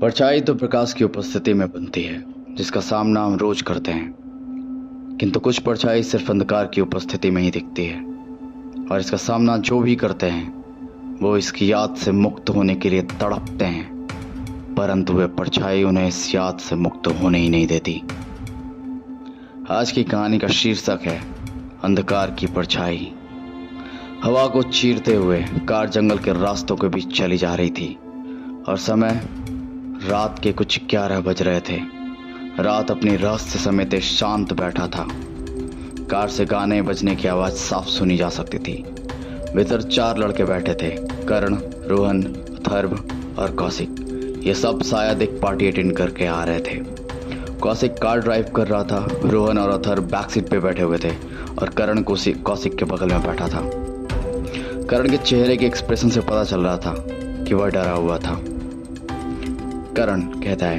परछाई तो प्रकाश की उपस्थिति में बनती है, जिसका सामना हम रोज करते हैं। किंतु कुछ परछाई सिर्फ अंधकार की उपस्थिति में ही दिखती है, और इसका सामना जो भी करते हैं वो इसकी याद से मुक्त होने के लिए तड़पते हैं, परंतु वे परछाई उन्हें इस याद से मुक्त होने ही नहीं देती। आज की कहानी का शीर्षक है अंधकार की परछाई। हवा को चीरते हुए कार जंगल के रास्तों के बीच चली जा रही थी और समय रात के कुछ 11 बज रहे थे। रात अपनी रहस्य समेते शांत बैठा था। कार से गाने बजने की आवाज साफ सुनी जा सकती थी। भीतर 4 लड़के बैठे थे, कर्ण, रोहन, अथर्व और कौशिक। ये सब शायद एक पार्टी अटेंड करके आ रहे थे। कौशिक कार ड्राइव कर रहा था, रोहन और अथर्व बैक सीट पे बैठे हुए थे और कर्ण कौशिक के बगल में बैठा था। कर्ण के चेहरे के एक्सप्रेशन से पता चल रहा था कि वह डरा हुआ था। कर्ण कहता है,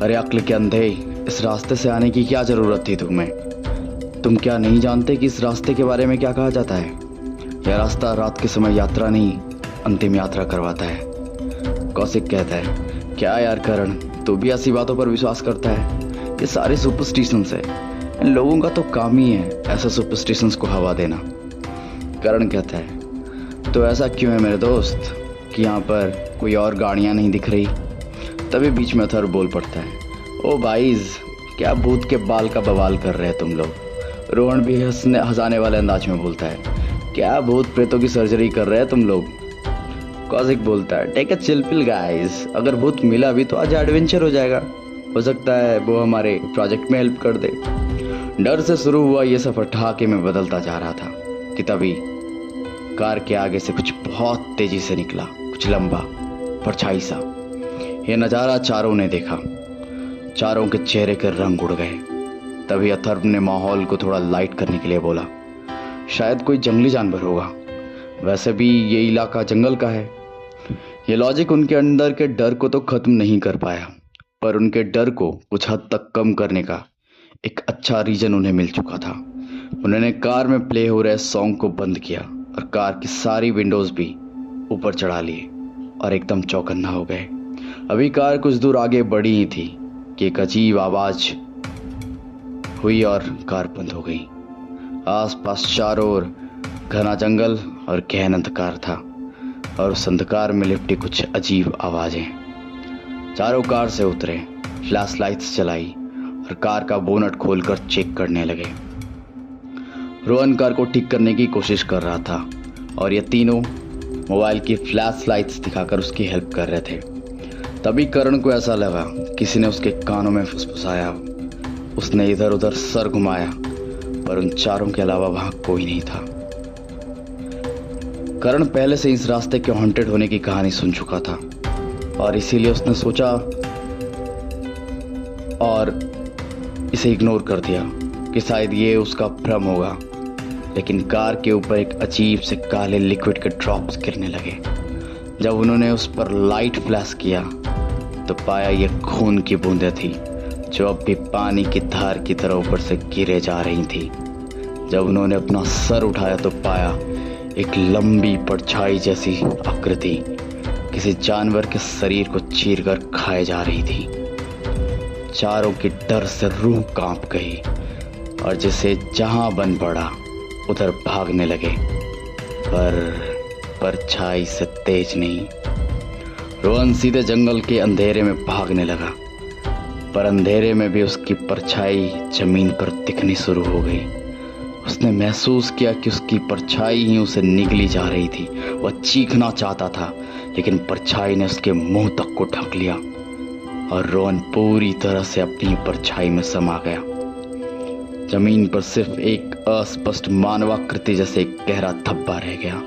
अरे अक्ल के अंधे, इस रास्ते से आने की क्या जरूरत थी तुम्हें? तुम क्या नहीं जानते कि इस रास्ते के बारे में क्या कहा जाता है? यह रास्ता रात के समय यात्रा नहीं, अंतिम यात्रा करवाता है। कौशिक कहता है, क्या यार कर्ण, तू भी ऐसी बातों पर विश्वास करता है? ये सारे सुपरस्टिशंस है। इन लोगों का तो काम ही है ऐसे सुपरस्टिशंस को हवा देना। कर्ण कहता है, तो ऐसा क्यों है मेरे दोस्त कि यहाँ पर कोई और गाड़ियाँ नहीं दिख रही? तभी बीच में अथर्व बोल पड़ता है, ओ भाईज, क्या भूत के बाल का बवाल कर रहे हैं तुम लोग? रोहन भी हंसाने वाले अंदाज में बोलता है, क्या भूत प्रेतों की सर्जरी कर रहे हैं तुम लोग? कौशिक बोलता है, take a chill pill guys, अगर भूत मिला भी तो आज एडवेंचर हो जाएगा, हो सकता है वो हमारे प्रोजेक्ट में हेल्प कर दे। डर से शुरू हुआ ये सफर ठहाके में बदलता जा रहा था कि तभी कार के आगे से कुछ बहुत तेजी से निकला, कुछ लंबा, परछाई सा। यह नजारा चारों ने देखा। चारों के चेहरे के रंग उड़ गए। तभी अथर्व ने माहौल को थोड़ा लाइट करने के लिए बोला, शायद कोई जंगली जानवर होगा, वैसे भी ये इलाका जंगल का है। ये लॉजिक उनके अंदर के डर को तो खत्म नहीं कर पाया, पर उनके डर को कुछ हद तक कम करने का एक अच्छा रीजन उन्हें मिल चुका था। उन्होंने कार में प्ले हो रहे सॉन्ग को बंद किया और कार की सारी विंडोज भी ऊपर चढ़ा लिए और एकदम चौकन्ना हो गए। अभी कार कुछ दूर आगे बढ़ी ही थी कि एक अजीब आवाज हुई और कार बंद हो गई। आसपास चारों ओर घना जंगल और गहन अंधकार था और उस अंधकार में लिपटी कुछ अजीब आवाजें। चारों कार से उतरे, फ्लैश लाइट्स जलाई और कार का बोनट खोलकर चेक करने लगे। रोहन कार को ठीक करने की कोशिश कर रहा था और ये तीनों मोबाइल की फ्लैश लाइट्स दिखाकर उसकी हेल्प कर रहे थे। तभी कर्ण को ऐसा लगा किसी ने उसके कानों में फुसफुसाया। उसने इधर उधर सर घुमाया, पर उन चारों के अलावा वहां कोई नहीं था। कर्ण पहले से इस रास्ते के हॉन्टेड होने की कहानी सुन चुका था और इसीलिए उसने सोचा और इसे इग्नोर कर दिया कि शायद ये उसका भ्रम होगा। लेकिन कार के ऊपर एक अजीब से काले लिक्विड के ड्रॉप्स गिरने लगे। जब उन्होंने उस पर लाइट फ्लैश किया तो पाया ये खून की बूंदें थी जो अब भी पानी की धार की तरह ऊपर से गिरे जा रही थी। जब उन्होंने अपना सर उठाया तो पाया एक लंबी परछाई जैसी आकृति किसी जानवर के शरीर को चीरकर खाए जा रही थी। चारों की डर से रूह कांप गई और जिसे जहां बन पड़ा उधर भागने लगे, पर परछाई से तेज नहीं। रोहन सीधे जंगल के अंधेरे में भागने लगा, पर अंधेरे में भी उसकी परछाई जमीन पर दिखनी शुरू हो गई। उसने महसूस किया कि उसकी परछाई ही उसे निगली जा रही थी। वह चीखना चाहता था, लेकिन परछाई ने उसके मुंह तक को ढक लिया और रोहन पूरी तरह से अपनी परछाई में समा गया। जमीन पर सिर्फ एक अस्पष्ट मानवाकृति जैसे एक गहरा धब्बा रह गया।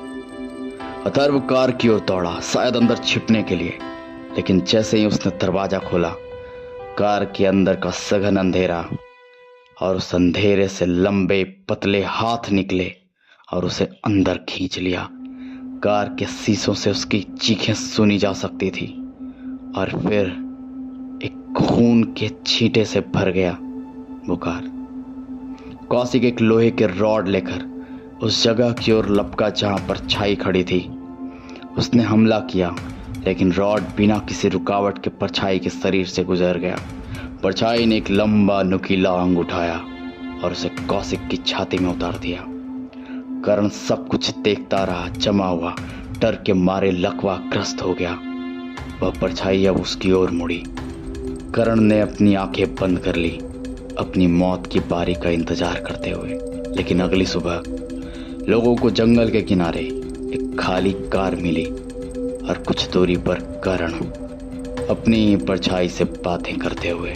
अथर्व कार की ओर दौड़ा, शायद अंदर छिपने के लिए, लेकिन जैसे ही उसने दरवाजा खोला, कार के अंदर का सघन अंधेरा और उस अंधेरे से लंबे पतले हाथ निकले और उसे अंदर खींच लिया। कार के शीशों से उसकी चीखें सुनी जा सकती थी और फिर एक खून के छींटे से भर गया वो कार। कौशिक एक लोहे के रॉड लेकर उस जगह की ओर लपका जहां परछाई खड़ी थी। उसने हमला किया, लेकिन रॉड बिना किसी रुकावट के परछाई के शरीर से गुजर गया। परछाई ने एक लंबा नुकीला अंग उठाया और उसे कौशिक की छाती में उतार दिया। करण सब कुछ देखता रहा, जमा हुआ डर के मारे लकवा ग्रस्त हो गया। वह परछाई अब उसकी ओर मुड़ी। करण ने अपनी आंखें बंद कर ली, अपनी मौत की बारी का इंतजार करते हुए। लेकिन अगली सुबह लोगों को जंगल के किनारे एक खाली कार मिली और कुछ दूरी पर करण अपनी परछाई से बातें करते हुए।